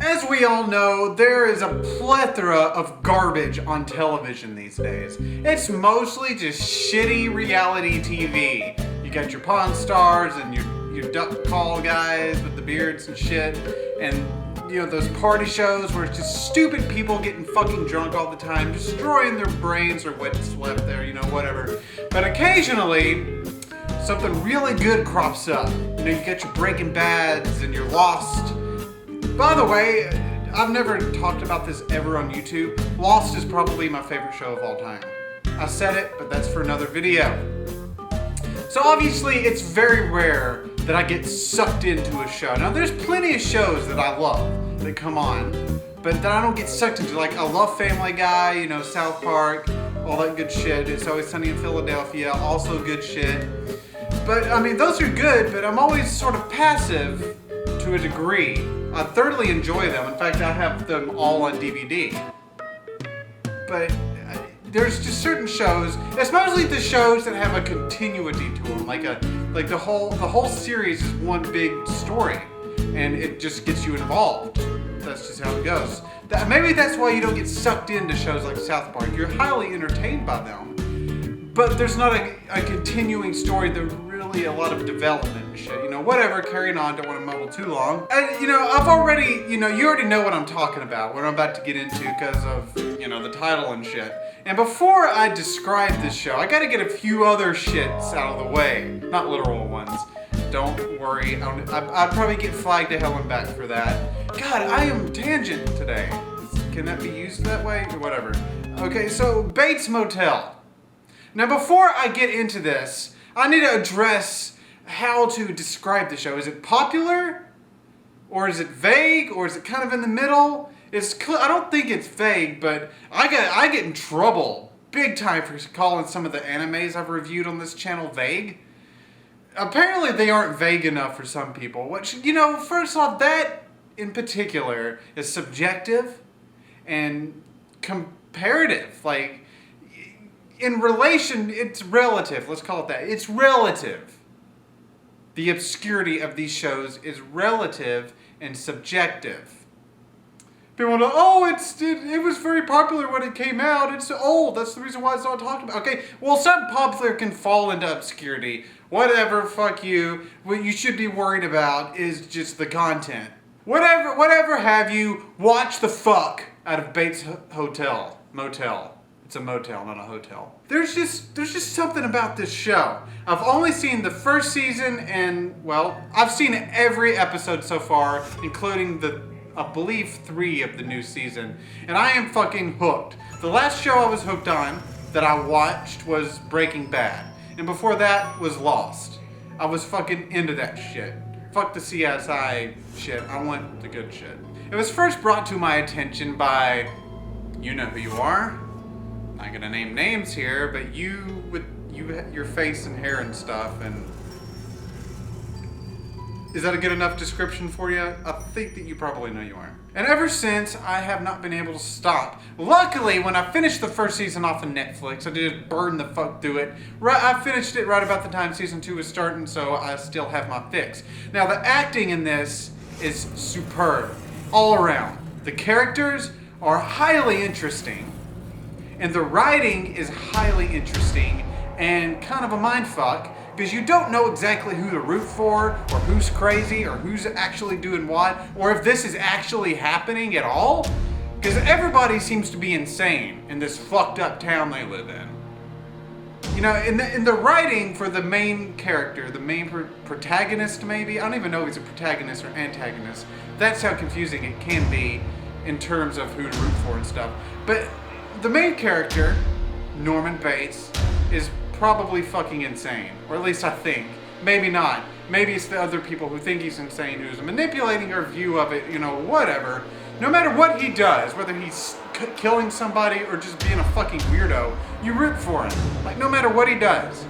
As we all know, there is a plethora of garbage on television these days. It's mostly just shitty reality TV. You got your Pawn Stars and your duck call guys with the beards and shit, and you know, those party shows where it's just stupid people getting fucking drunk all the time, destroying their brains or what's left there, you know, whatever. But occasionally, something really good crops up. You know, you got your Breaking Bads and your Lost. By the way, I've never talked about this ever on YouTube. Lost is probably my favorite show of all time. I said it, but that's for another video. So obviously, it's very rare that I get sucked into a show. Now, there's plenty of shows that I love that come on, but that I don't get sucked into. Like, I love Family Guy, you know, South Park, all that good shit. It's Always Sunny in Philadelphia, also good shit. But, I mean, those are good, but I'm always sort of passive to a degree. I thoroughly enjoy them. In fact, I have them all on DVD. But there's just certain shows, especially the shows that have a continuity to them, like the whole series is one big story, and it just gets you involved. That's just how it goes. Maybe that's why you don't get sucked into shows like South Park. You're highly entertained by them, but there's not a continuing story. There's really a lot of development and shit. You know, whatever, carrying on, don't want to mumble too long. And, you know, I've already, you know, you already know what I'm talking about, what I'm about to get into because of, you know, the title and shit. And before I describe this show, I gotta get a few other shits out of the way. Not literal ones. Don't worry, I'd probably get flagged to hell and back for that. God, I am tangent today. Can that be used that way? Or whatever. Okay, so Bates Motel. Now before I get into this, I need to address how to describe the show. Is it popular? Or is it vague? Or is it kind of in the middle? I don't think it's vague, but I get in trouble big time for calling some of the animes I've reviewed on this channel vague. Apparently they aren't vague enough for some people, which, you know, first off, that in particular is subjective and comparative. Like, in relation, it's relative. Let's call it that. It's relative. The obscurity of these shows is relative and subjective. People go, oh, it was very popular when it came out. It's old. That's the reason why it's not talked about. Okay, well, some popular can fall into obscurity. Whatever, fuck you. What you should be worried about is just the content. Whatever have you, watch the fuck out of Bates Motel. It's a motel, not a hotel. There's just something about this show. I've only seen the first season and, well, I've seen every episode so far, including I believe 3 of the new season, and I am fucking hooked. The last show I was hooked on that I watched was Breaking Bad, and before that was Lost. I was fucking into that shit. Fuck the CSI shit, I want the good shit. It was first brought to my attention by, you know who you are. Not gonna name names here, but you with your face and hair and stuff, and is that a good enough description for you? I think that you probably know you are. And ever since, I have not been able to stop. Luckily, when I finished the first season off of Netflix, I just burned the fuck through it. I finished it right about the time season 2 was starting, so I still have my fix. Now, the acting in this is superb, all around. The characters are highly interesting, and the writing is highly interesting and kind of a mindfuck, because you don't know exactly who to root for, or who's crazy, or who's actually doing what, or if this is actually happening at all. Because everybody seems to be insane in this fucked up town they live in. You know, in the writing for the main character, the main protagonist maybe, I don't even know if he's a protagonist or antagonist. That's how confusing it can be in terms of who to root for and stuff. But the main character, Norman Bates, is probably fucking insane, or at least I think. Maybe not. Maybe it's the other people who think he's insane who's manipulating our view of it, you know, whatever. No matter what he does, whether he's killing somebody or just being a fucking weirdo, you root for him. Like, no matter what he does.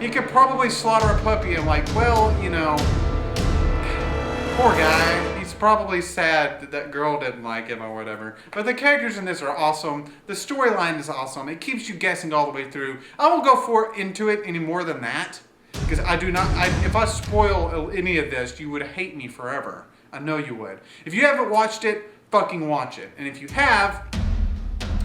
He could probably slaughter a puppy and like, well, you know, poor guy. He's probably sad that that girl didn't like him or whatever. But the characters in this are awesome. The storyline is awesome. It keeps you guessing all the way through. I won't go into it any more than that, because if I spoil any of this, you would hate me forever. I know you would. If you haven't watched it, fucking watch it. And if you have,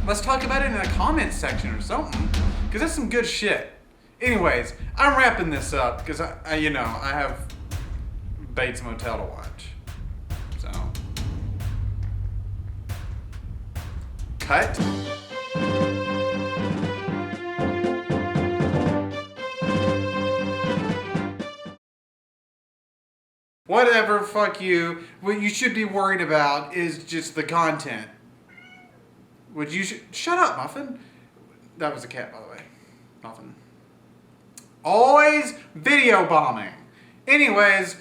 let's talk about it in the comments section or something, because that's some good shit. Anyways, I'm wrapping this up because I have Bates Motel to watch. So, cut. Whatever, fuck you. What you should be worried about is just the content. Shut up, Muffin. That was a cat, by the way. Muffin. Always video bombing. Anyways,